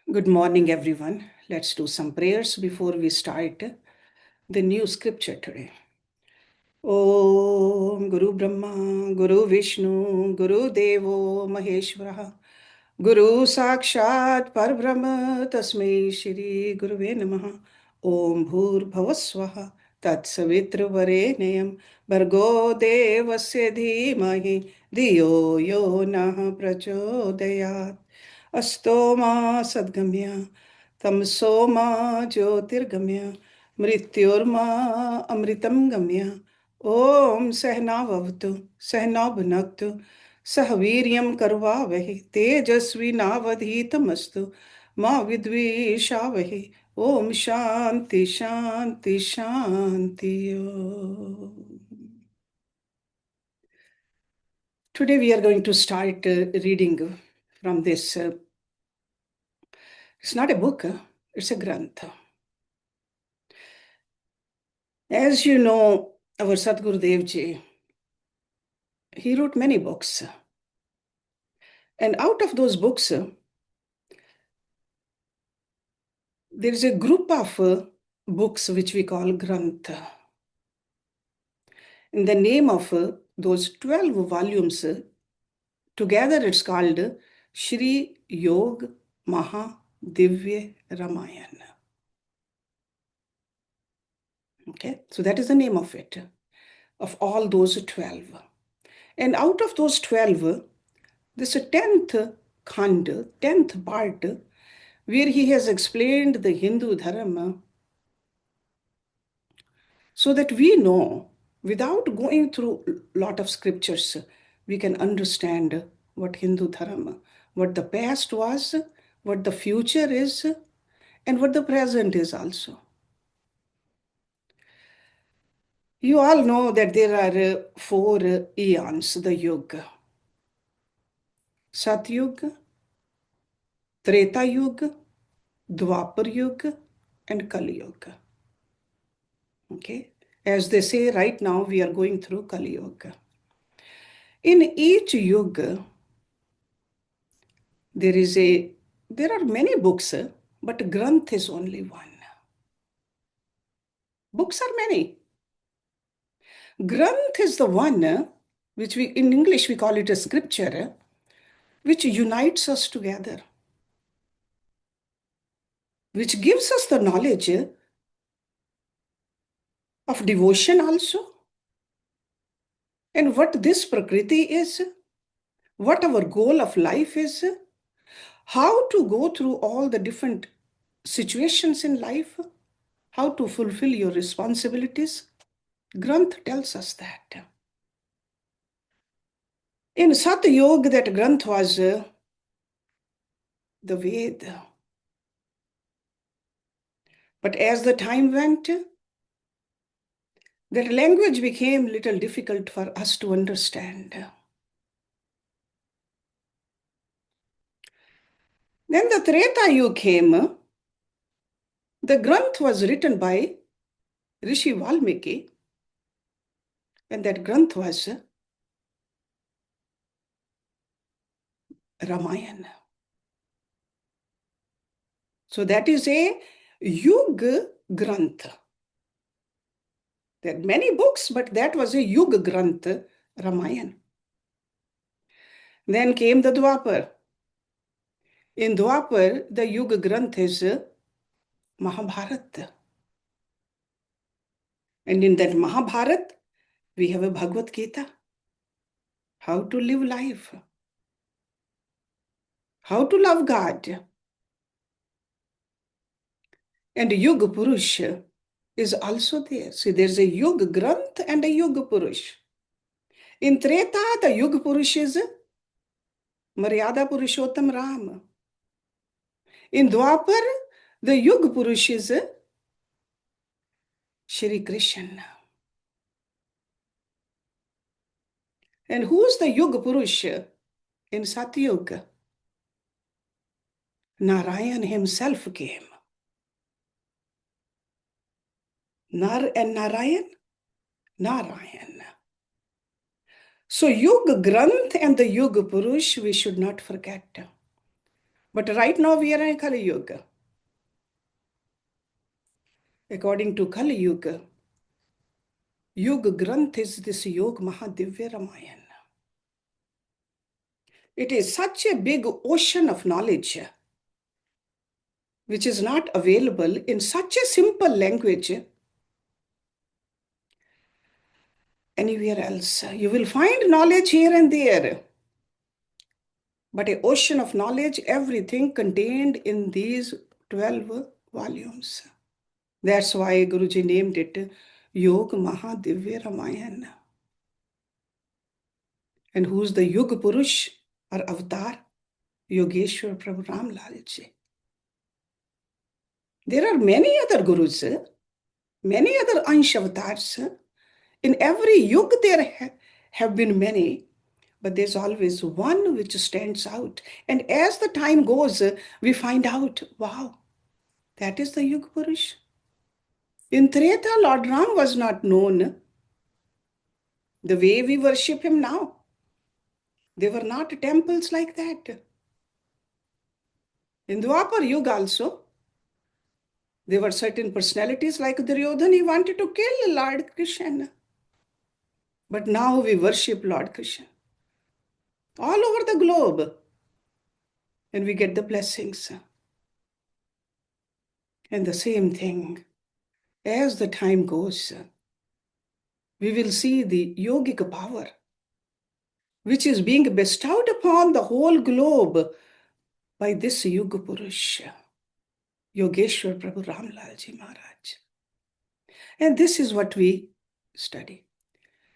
Good morning, everyone. Let's do some prayers before we start the new scripture today. Om Guru Brahma, Guru Vishnu, Guru Devo Maheshwara, Guru Sakshat Parbrahma, Tasmai Shri Guruve Namaha. Om Bhur Bhavaswaha, Tat Savitra Varenayam, Bhargo Devasya Dhimahi, Diyo Yo Nah Prachodayat. Asto ma sadgamya, tamso ma jyotirgamya, mrityurma amritam gamya. Om Sahnavavtu, Sahnabhunaktu, Sahviryam Karvavahi, Tejasvinavadhitamastu, Ma Vidvishavahi. Om Shanti, Shanti, Shanti. Om. Today we are going to start reading from this. It's not a book, it's a grantha. As you know, our Sadguru Dev Ji, he wrote many books. And out of those books, there is a group of books which we call grantha. In the name of those 12 volumes, together it's called Shri Yog Maha Divya Ramayan. Okay, so that is the name of it, of all those 12. And out of those 12, this 10th khand, 10th part, where he has explained the Hindu Dharma, so that we know, without going through a lot of scriptures, we can understand what Hindu Dharma, what the past was, what the future is, and what the present is also. You all know that there are 4 eons, the Yuga. Satyuga, Treta Yuga, Dwapar Yuga, and Kali Yuga. Okay, as they say right now, we are going through Kali Yuga. In each yuga, there are many books, but Granth is only one. Books are many. Granth is the one which in English we call it a scripture, which unites us together, which gives us the knowledge of devotion also, and what this Prakriti is, what our goal of life is, how to go through all the different situations in life, how to fulfill your responsibilities. Granth tells us that. In Sat Yoga, that Granth was the Ved. But as the time went, that language became little difficult for us to understand. Then the Treta Yuga came. The Granth was written by Rishi Valmiki, and that Granth was Ramayana. So that is a Yuga Granth. There are many books, but that was a Yuga Granth, Ramayana. Then came the Dwapar. In Dwapar, the Yuga Granth is Mahabharata. And in that Mahabharata, we have a Bhagavad Gita. How to live life. How to love God. And Yuga Purusha is also there. See, there's a Yuga Granth and a Yuga Purush. In Treta, the Yuga Purush is Maryada Purushottam Rama. In Dwapar, the Yuga Purush is Shri Krishna. And who's the Yuga Purusha in Satyuga? Narayan himself came. Nar and Narayan? Narayan. So Yuga Granth and the Yuga Purush, we should not forget. But right now we are in Kali Yuga. According to Kali Yuga, Yog Granth is this Yog Maha Divya Ramayan. It is such a big ocean of knowledge which is not available in such a simple language anywhere else. You will find knowledge here and there, but an ocean of knowledge, everything contained in these 12 volumes. That's why Guruji named it Yog Maha Divya Ramayan. And who's the Yug Purush or Avatar? Yogeshwar Prabhu Ram Lal Ji. There are many other Gurus, many other Ansh Avatars. In every Yug there have been many, but there's always one which stands out. And as the time goes, we find out, wow, that is the Yug Purush. In Treta, Lord Ram was not known the way we worship him now. There were not temples like that. In Dwapar Yuga also, there were certain personalities like Duryodhana, he wanted to kill Lord Krishna. But now we worship Lord Krishna all over the globe, and we get the blessings. And the same thing, as the time goes, we will see the yogic power which is being bestowed upon the whole globe by this Yuga Purush, Yogeshwar Prabhu Ram Lal Ji Maharaj. And this is what we study.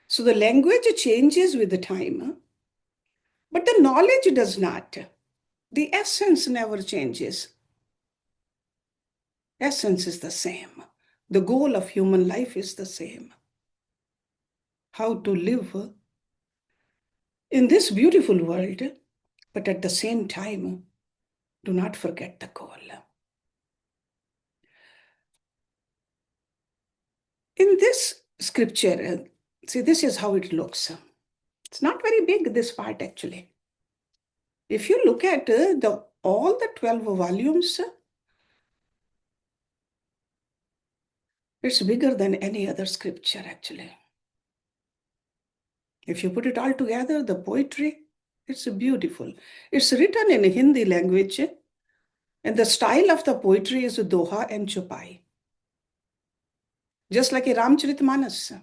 So the language changes with the time, but the knowledge does not. The essence never changes. Essence is the same. The goal of human life is the same. How to live in this beautiful world, but at the same time, do not forget the goal. In this scripture, see, this is how it looks. It's not very big, this part actually. If you look at all the 12 volumes, it's bigger than any other scripture actually. If you put it all together, the poetry, it's beautiful. It's written in Hindi language, and the style of the poetry is Doha and Chupai. Just like a Ramcharitmanas,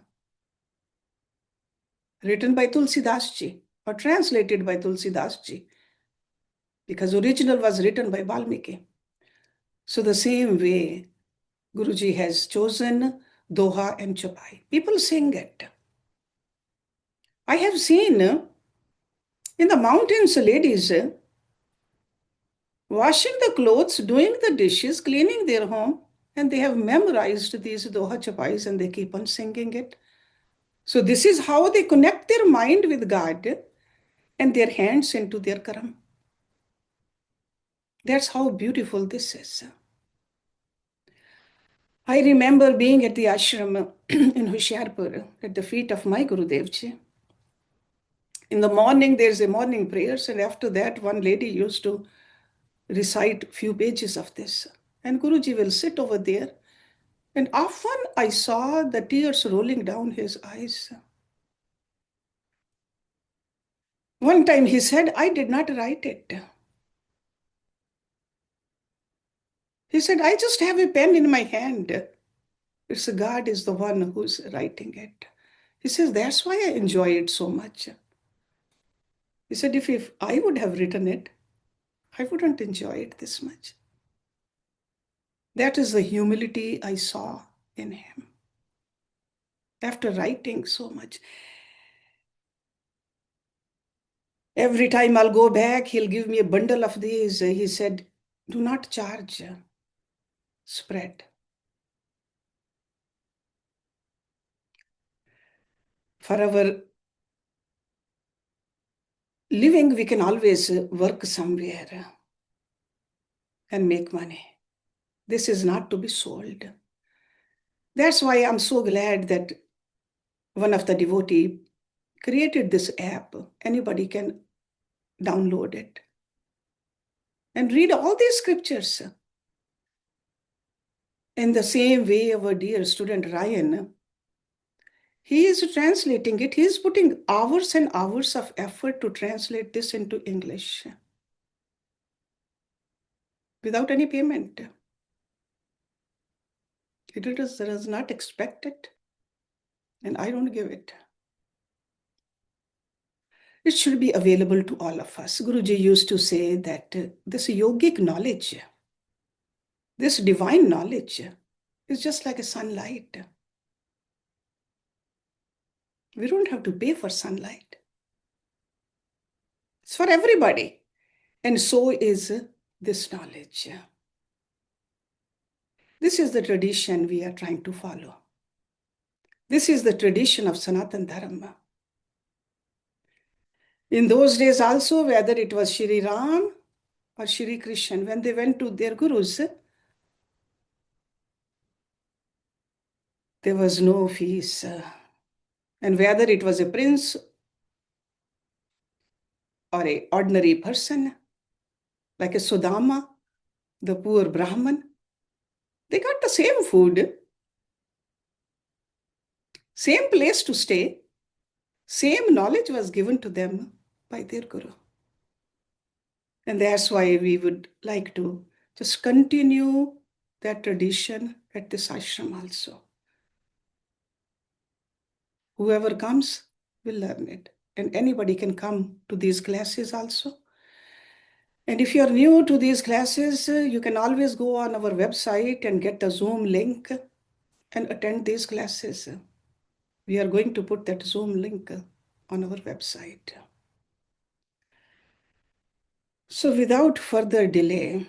written by Tulsidas Ji or translated by Tulsidas Ji, because original was written by Valmiki. So the same way, Guruji has chosen Doha and Chupai. People sing it. I have seen in the mountains ladies washing the clothes, doing the dishes, cleaning their home, and they have memorized these Doha Chapais and they keep on singing it. So this is how they connect their mind with God and their hands into their karam. That's how beautiful this is. I remember being at the ashram in Hoshiarpur at the feet of my Gurudev Ji. In the morning, there's a morning prayers, and after that, one lady used to recite few pages of this. And Guruji will sit over there, and often I saw the tears rolling down his eyes. One time he said, I did not write it. He said, I just have a pen in my hand. It's God is the one who's writing it. He says, that's why I enjoy it so much. He said, if I would have written it, I wouldn't enjoy it this much. That is the humility I saw in him. After writing so much, every time I'll go back, he'll give me a bundle of these. He said, do not charge, spread. For our living, we can always work somewhere and make money. This is not to be sold. That's why I'm so glad that one of the devotee created this app. Anybody can download it. and read all these scriptures. In the same way, our dear student Ryan, he is translating it. He is putting hours and hours of effort to translate this into English without any payment. He does not expect it, and I don't give it. It should be available to all of us. Guruji used to say that this yogic knowledge, this divine knowledge, is just like a sunlight. We don't have to pay for sunlight. It's for everybody. And so is this knowledge. This is the tradition we are trying to follow. This is the tradition of Sanatana Dharma. In those days also, whether it was Shri Ram or Shri Krishna, when they went to their gurus, there was no fees. And whether it was a prince or an ordinary person, like a Sudama, the poor Brahman, they got the same food, same place to stay, same knowledge was given to them by their guru. And that's why we would like to just continue that tradition at this ashram also. Whoever comes will learn it. And anybody can come to these classes also. And if you're new to these classes, you can always go on our website and get the Zoom link and attend these classes. We are going to put that Zoom link on our website. So without further delay,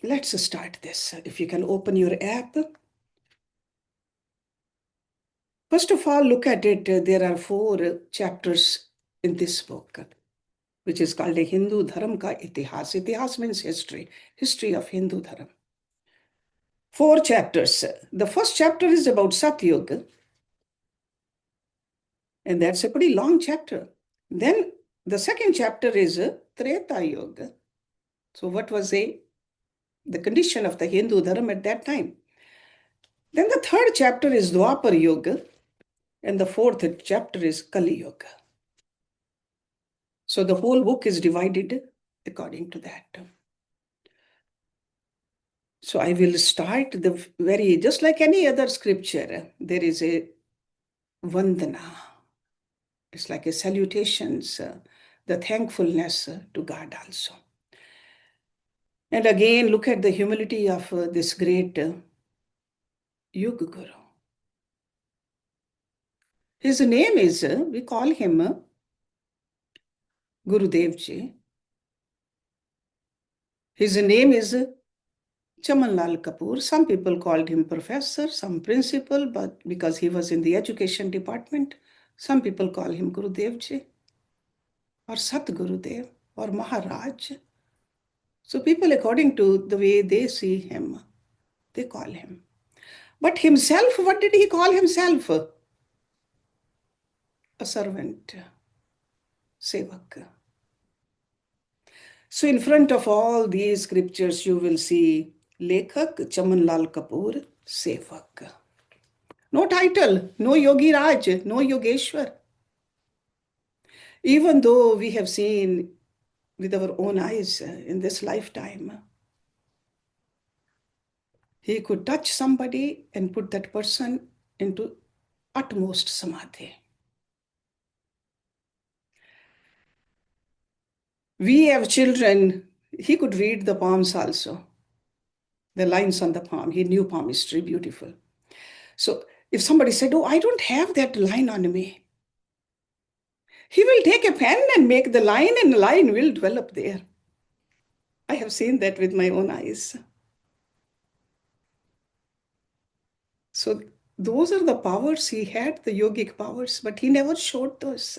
let's start this. If you can open your app. First of all, look at it. There are 4 chapters in this book, which is called a Hindu Dharam ka Itihas. Itihas means history, history of Hindu Dharam. 4 chapters. The first chapter is about Satyuga, and that's a pretty long chapter. Then the second chapter is Treta Yoga. So what was the condition of the Hindu Dharam at that time? Then the third chapter is Dwapar Yoga, and the fourth chapter is Kali Yoga. So the whole book is divided according to that. So I will start just like any other scripture, there is a vandana. It's like a salutations, the thankfulness to God also. And again, look at the humility of this great Yoga Guru. His name is, we call him Gurudev Ji. His name is Chamanlal Kapoor. Some people called him professor, some principal, but because he was in the education department, some people call him Gurudev Ji or Sat Gurudev or Maharaj. So people, according to the way they see him, they call him. But himself, what did he call himself? A servant, sevak. So in front of all these scriptures, you will see Lekhak Chamanlal Kapoor, sevak. No title, no Yogi Raj, no Yogeshwar. Even though we have seen with our own eyes in this lifetime, he could touch somebody and put that person into utmost samadhi. We have children, he could read the palms also, the lines on the palm. He knew palmistry, beautiful. So if somebody said, oh, I don't have that line on me, he will take a pen and make the line, and the line will develop there. I have seen that with my own eyes. So those are the powers he had, the yogic powers, but he never showed those.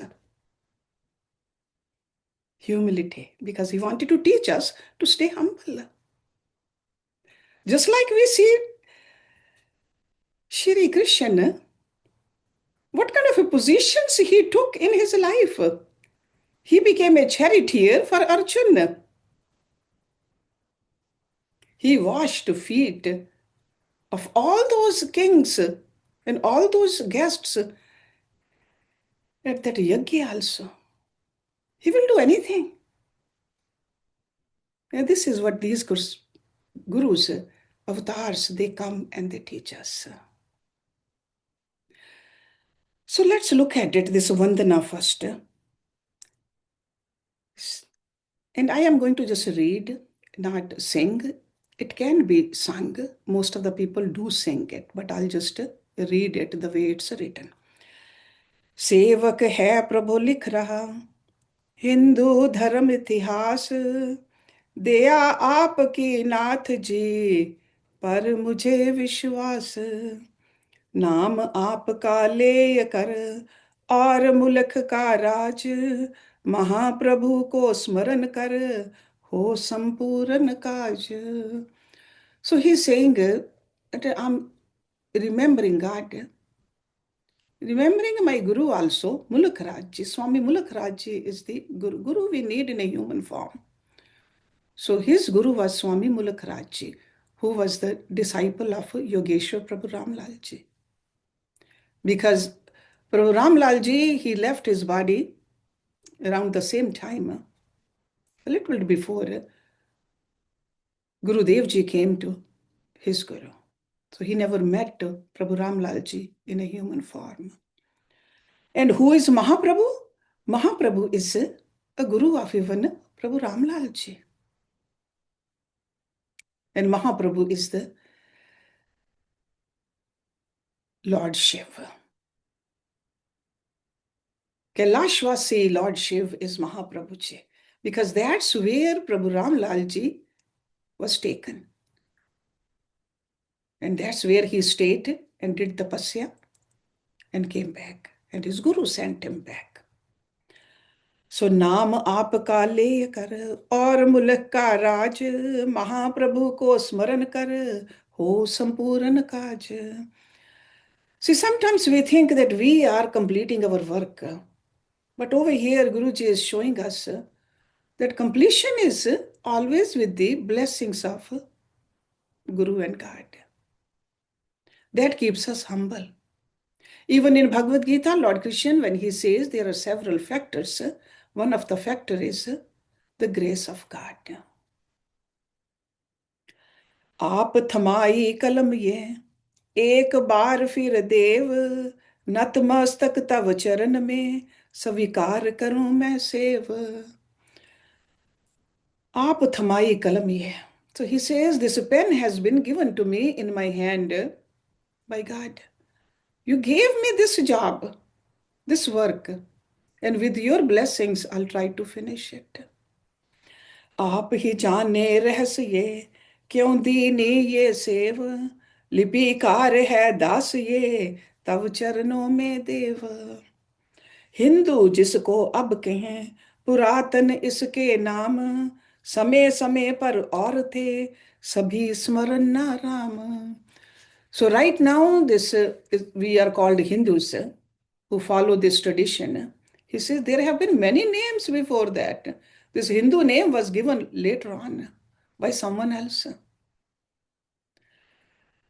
Humility, because he wanted to teach us to stay humble. Just like we see Shri Krishna, what kind of a positions he took in his life. He became a charioteer for Arjuna. He washed feet of all those kings and all those guests at that yajna also. He will do anything. And this is what these gurus, avatars, they come and they teach us. So let's look at it, this Vandana first. And I am going to just read, not sing. It can be sung. Most of the people do sing it, but I'll just read it the way it's written. सेवक है प्रभु लिख रहा हिंदू धर्म इतिहास दया आपकी नाथ जी पर मुझे विश्वास नाम आपका ले कर और मुल्क का राज महाप्रभु को स्मरण कर हो संपूर्ण काज. So he's saying that I'm remembering God, remembering my Guru also, Mulk Raj. Swami Mulk Raj is the Guru we need in a human form. So his Guru was Swami Mulk Raj, who was the disciple of Yogeshwar Prabhu Ramlal ji. Because Prabhu Ramlal ji, he left his body around the same time, a little bit before Guru Dev ji came to his Guru. So he never met Prabhu Ramlal ji in a human form. And who is Mahaprabhu? Mahaprabhu is a Guru of even Prabhu Ramlal ji. And Mahaprabhu is the Lord Shiva. Kailashwasi Lord Shiv is Mahaprabhu ji. Because that's where Prabhu Ramlal ji was taken. And that's where he stayed and did tapasya and came back. And his Guru sent him back. So नाम आपका ले कर और मुल्क का राज महाप्रभु को स्मरण कर हो संपूर्ण काज. See, sometimes we think that we are completing our work. But over here, Guruji is showing us that completion is always with the blessings of Guru and God. That keeps us humble. Even in Bhagavad Gita, Lord Krishna, when he says there are several factors, one of the factors is the grace of God. आप थमाई कलम ये एक बार फिर देव नतमस्तक तव चरण में स्वीकार करूं मैं सेव. आप थमाई कलम ये. So he says, this pen has been given to me in my hand by God. You gave me this job, this work, and with your blessings, I'll try to finish it. आप ही जाने रहस्य ये क्यों दीनी ये save लिपिकार है दास ये तव चरणों में देव. हिंदू जिसको अब कहें पुरातन इसके नाम समय समय पर और थे सभी स्मरण ना Ram. So right now we are called Hindus who follow this tradition. He says there have been many names before that. This Hindu name was given later on by someone else.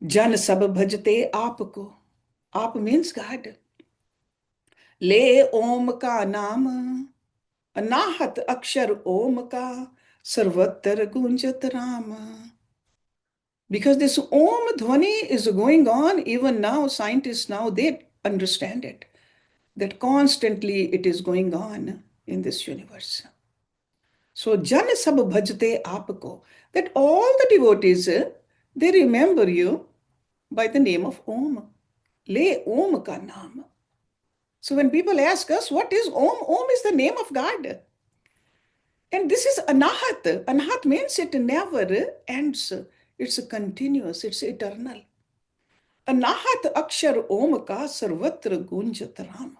जन सब भजते आपको. आप means God. ले ओम का नाम अनाहत अक्षर ओम का सर्वत्र गुंजत Ram. Because this Om Dhwani is going on even now, scientists now, they understand it, that constantly it is going on in this universe. So Jan Sab Bhajte Aapko, that all the devotees, they remember you by the name of Om. Le Om ka naam. So when people ask us, what is Om? Om is the name of God. And this is Anahat. Anahat means it never ends. It's continuous, it's eternal. Anahat akshar om ka sarvatra gunjat ram.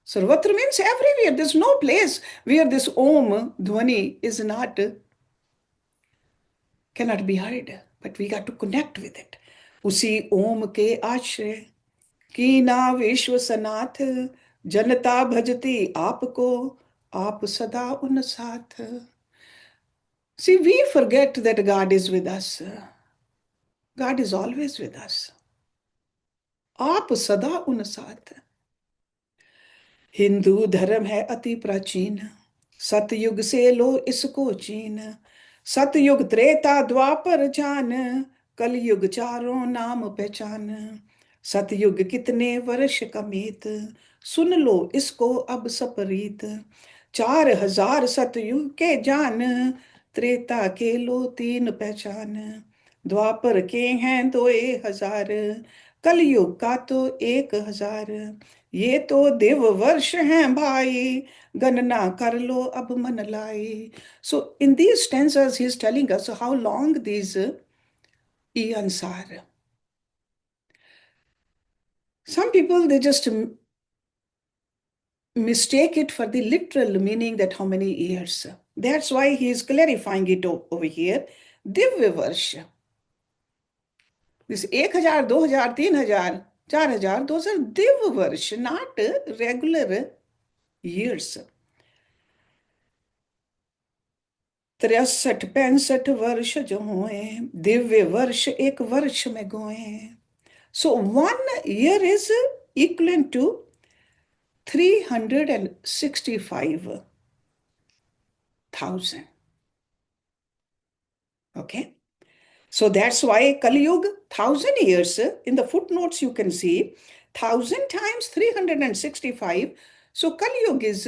Sarvatra means everywhere. There's no place where this om dhwani is not, cannot be heard. But we got to connect with it. Usi om ke ashray कीना विश्व सनाथ जनता भजती आपको आप सदा उन साथ. See, we forget that God is with us. God is always with us. आप सदा उन साथ. हिंदू धर्म है अति प्राचीन, सतयुग से लो इसको चीन. सतयुग त्रेता द्वापर जान, कलयुग चारों नाम पहचान. सतयुग कितने वर्ष का मीत, सुन लो इसको अब सपरीत. 4000 सतयुग के जान, त्रेता के लो 3 पहचान. द्वापर के हैं 2000, कलयुग का तो 1000. ये तो देव वर्ष हैं भाई, गणना कर लो अब मन लाई. So in these stanzas, he is telling us how long these eons are. Some people, they just mistake it for the literal meaning that how many years. That's why he is clarifying it over here. Divya Varsha. This 1000, 2000, 3000, 4000, those are Divya Varsha, not regular years. 63-65 वर्ष जो हुए, दिव्य वर्ष एक वर्ष में गोए. So 1 year is equivalent to 365,000. Okay. So that's why Kali Yuga, 1000 years, in the footnotes you can see 1000 times 365. So Kali Yuga is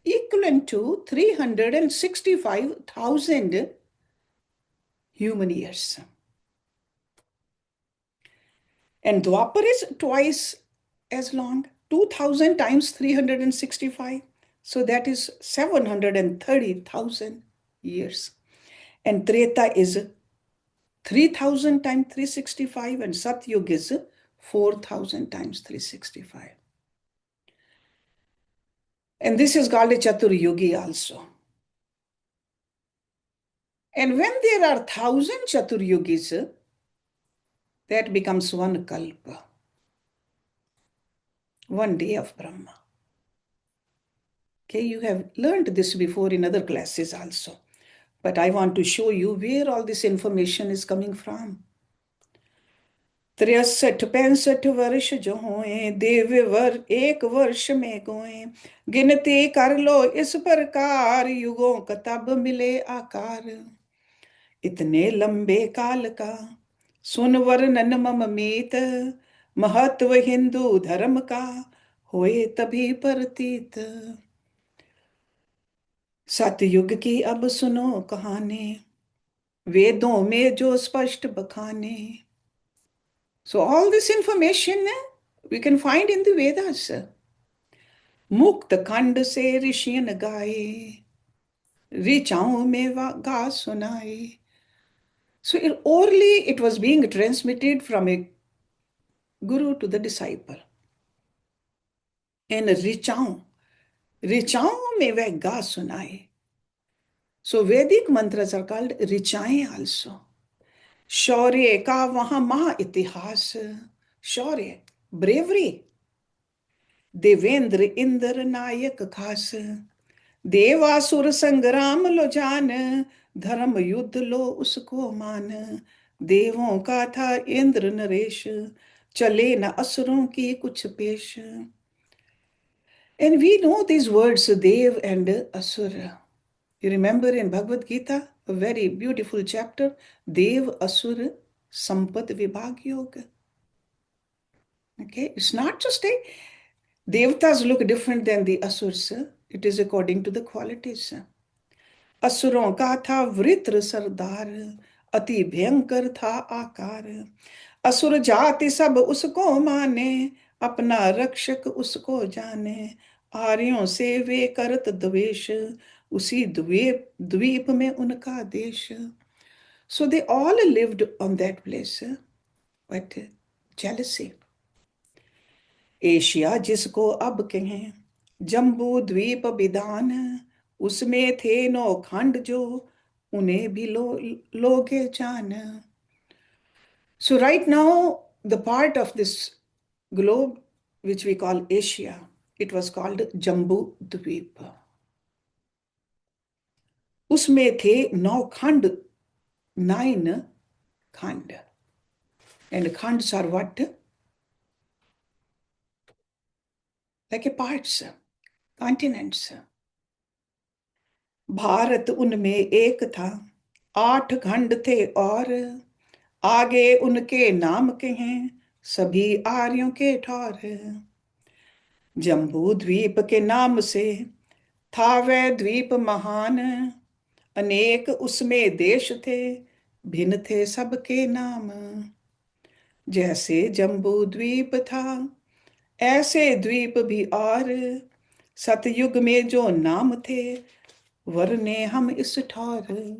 equivalent to 365,000 human years. And Dwapar is twice as long, 2000 times 365. So that is 730,000 years. And Treta is 3000 times 365, and Satyug is 4000 times 365. And this is called a Chaturyugi also. And when there are 1000 Chaturyugis, that becomes one Kalpa, one day of Brahma. Okay, you have learned this before in other classes also. But I want to show you where all this information is coming from. 63-65 वर्ष जो हुए, देव एक वर्ष में गोए. गिनती कर लो इस प्रकार, युगों का तब मिले आकार. इतने लंबे काल का सुन वर्णन मम मीत, महत्व हिंदू धर्म का होए तभी प्रतीत. सतयुग की अब सुनो कहानी, वेदों में जो स्पष्ट बखाने. So all this information we can find in the Vedas. मुक्त खंड से ऋषि न गाए, ऋचाओं में गा सुनाए. So orally it was being transmitted from a guru to the disciple. And ऋचाओं में वह गा सुनाए. So Vedic mantras are called ऋचाएं also. शौर्य का वहां महा इतिहास, शौर्य, bravery. देवेंद्र इंद्र नायक खास, देवासुर संग्राम लो जान, धर्म युद्ध लो उसको मान. देवों का था इंद्र नरेश, चले न असुरों की कुछ पेश. And we know these words, Dev and Asura. You remember in Bhagavad Gita, a very beautiful chapter, Dev Asura Sampat Vibhag Yoga. Okay, it's not just a Devtas look different than the Asurs. It is according to the qualities. असुरों का था वृत्र सरदार, अति भयंकर था आकार. असुर जाति सब उसको माने, अपना रक्षक उसको जाने. आर्यों से वे करत द्वेष, उसी द्वीप में उनका देश. So they all lived on that place, but jealousy. Asia जिसको अब कहें, जम्बू द्वीप विदान, उसमें थे 9 खंड जो, उन्हें भी लोगे जान. So right now, the part of this globe which we call Asia, it was called Jambu Dweep. उसमें थे 9 खंड, 9 खंड. And khands are what? Like a parts, continents. Bharat उनमें एक था, 8 खंड थे और आगे उनके नाम के हैं सभी आर्यों के ठौर. जम्बू द्वीप के नाम से था वह द्वीप महान, अनेक उसमें देश थे, भिन्न थे सबके नाम. जैसे जम्बू द्वीप था ऐसे द्वीप भी और, सतयुग में जो नाम थे वरने हम इस ठौर.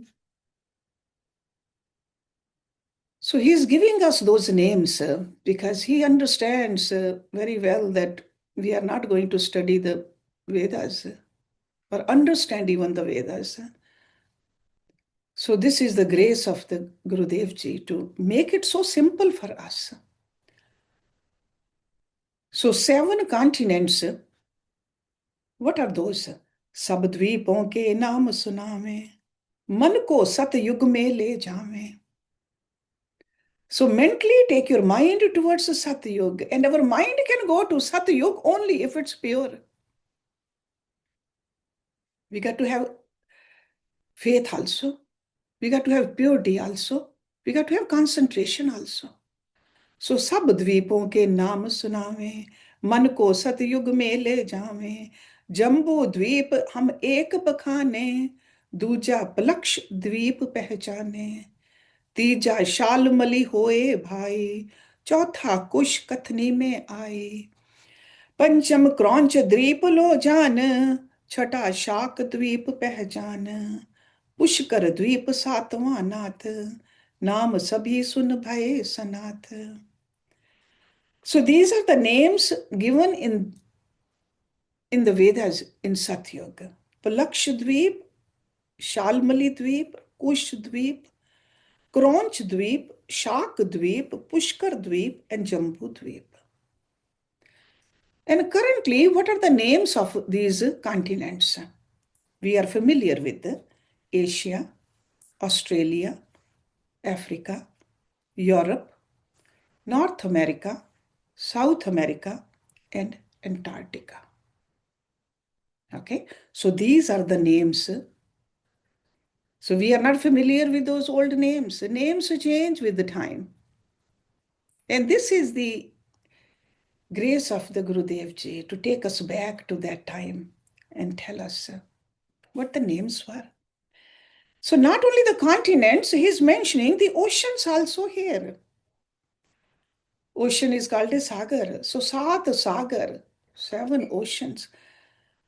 So he's giving us those names because he understands very well that we are not going to study the Vedas or understand even the Vedas. So this is the grace of the Gurudev Ji to make it so simple for us. So 7 continents, what are those? सब द्वीपों के नाम सुनावे, मन को सतयुग में ले जावे. So mentally take your mind towards Satyug, and our mind can go to Satyug only if it's pure. We got to have faith also. We got to have purity also. We got to have concentration also. So सब द्वीपों के नाम सुनावे, मन को सतयुग में ले जावे. जम्बू द्वीप हम एक बखाने, दूजा पलक्ष द्वीप पहचाने. तीजा शालमली होए भाई, चौथा कुश कथनी में आई. पंचम क्रौंच द्वीप लो जान, छठा शाक द्वीप पहचान. पुष्कर द्वीप सातवां नाथ, नाम सभी सुन भये सनाथ. So these are the names given in the Vedas in Satyuga. Palakshadweep, Shalmali Dweep, Kush Dweep, Kronch Dweep, Shak Dweep, Pushkar Dweep, and Jambu Dweep. And currently, what are the names of these continents? We are familiar with Asia, Australia, Africa, Europe, North America, South America, and Antarctica. Okay, so these are the names. So we are not familiar with those old names. The names change with the time. And this is the grace of the Gurudev Ji to take us back to that time and tell us what the names were. So not only the continents, he's mentioning the oceans also here. Ocean is called a sagar. So 7 sagar, 7 oceans.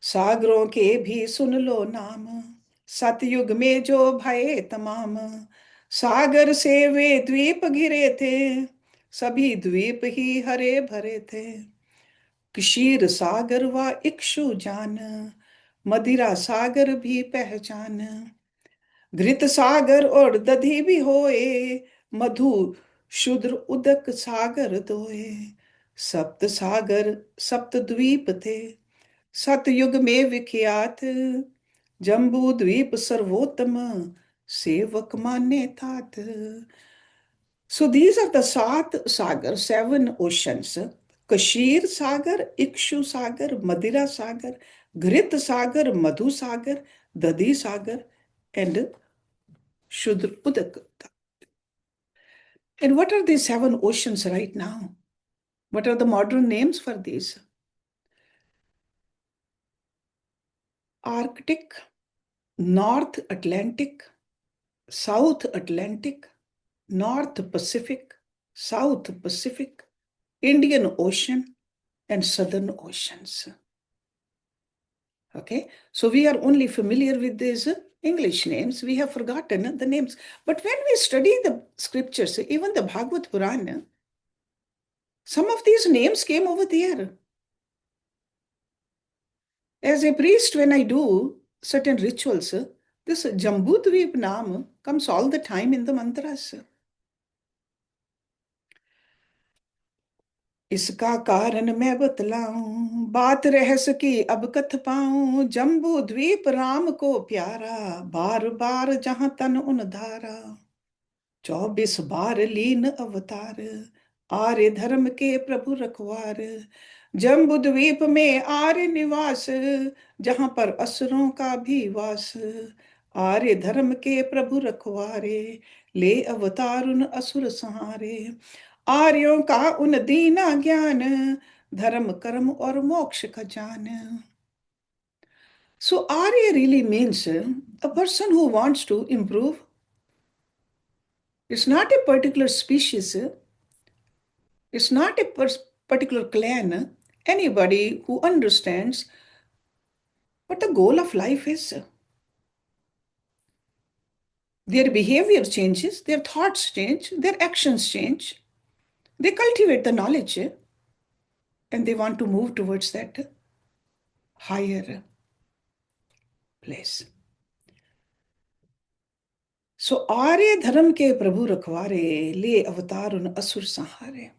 सागरों के भी सुन लो नाम, सतयुग में जो भये तमाम. सागर से वे द्वीप घिरे थे, सभी द्वीप ही हरे भरे थे. क्षीर सागर व इक्षु जान, मदिरा सागर भी पहचान. घृत सागर और दधी भी होए, मधु शुद्र उदक सागर दोए. सप्त सागर सप्त द्वीप थे, सतयुग में विख्यात. जम्बू द्वीप सर्वोत्तम, सेवक माने तात. So these are the 7 sagar, 7 oceans. Kashir Sagar, Ikshu Sagar, Madira Sagar, Grit Sagar, Madhu Sagar, Dadi Sagar, and Shudra Udak. And what are these 7 oceans right now? What are the modern names for these? Arctic, North Atlantic, South Atlantic, North Pacific, South Pacific, Indian Ocean, and Southern Oceans. Okay, so we are only familiar with these English names. We have forgotten the names. But when we study the scriptures, even the Bhagavad Purana, some of these names came over there. As a priest, when I do certain rituals, this Jambudvip Naam comes all the time in the mantras. इसका कारण मैं बतलाऊं, बात रहस्य की अब कथ पाऊं। जम्बू द्वीप राम को प्यारा, बार बार जहां तन उन धारा। 24 बार लीन अवतार, आर्य धर्म के प्रभु रखवार। जम्बू द्वीप में आर्य निवास, जहां पर असुरों का भी वास। आर्य धर्म के प्रभु रखवारे, ले अवतार उन असुर संहारे। आर्यों का उन दीना ज्ञान, धर्म कर्म और मोक्ष Khajan. So Arya really means a person who wants to improve. It's not a particular species, it's not a particular clan, anybody who understands what the goal of life is. Their behavior changes, their thoughts change, their actions change. They cultivate the knowledge and they want to move towards that higher place. So आर्य धर्म के प्रभु रखवारे, ले अवतार उन असुर संहारे.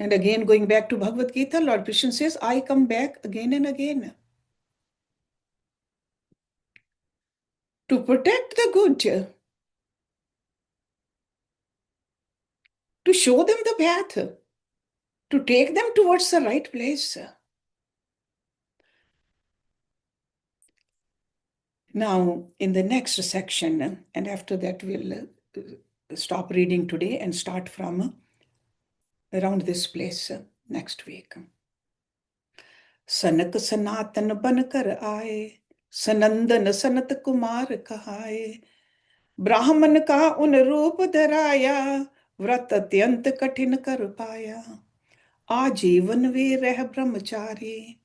And again, going back to Bhagavad Gita, Lord Krishna says, I come back again and again to protect the good, to show them the path, to take them towards the right place. Now, in the next section, and after that, we'll stop reading today and start from around this place next week. सनक सनातन बनकर आए, सनंदन सनत कुमार कहाए। ब्राह्मण का उन रूप धराया, व्रत अत्यंत कठिन कर पाया। आजीवन वे रह ब्रह्मचारी,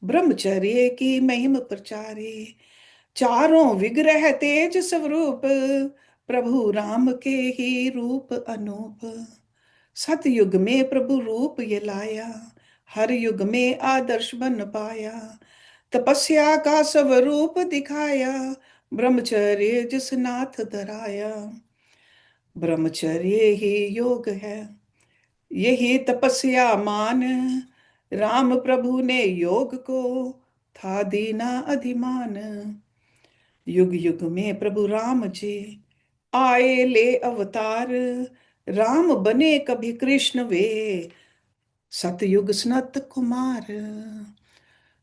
ब्रह्मचर्य की महिम प्रचारी। चारों विग्रह तेज स्वरूप, प्रभु राम के ही रूप अनूप। सतयुग में प्रभु रूप ये लाया, हर युग में आदर्श बन पाया। तपस्या का स्वरूप दिखाया, ब्रह्मचर्य जिस नाथ धराया। ब्रह्मचर्य ही योग है, यही तपस्या मान। राम प्रभु ने योग को था दीना अधिमान। युग युग में प्रभु राम जी आए ले अवतार। राम बने कभी कृष्ण वे, सतयुग Sanat Kumar.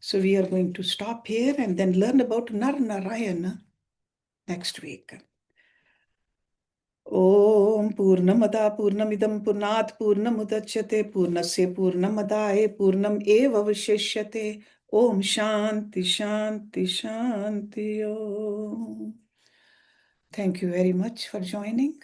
So we are going to stop here and then learn about Nar Narayan next week. ॐ पूर्णमदा पूर्णमिदं पूर्णात् पूर्णमुदच्यते पूर्णस्य पूर्णमदाय पूर्णमेवावशिष्यते. ॐ शान्ति शान्ति शान्ति. Thank you very much for joining.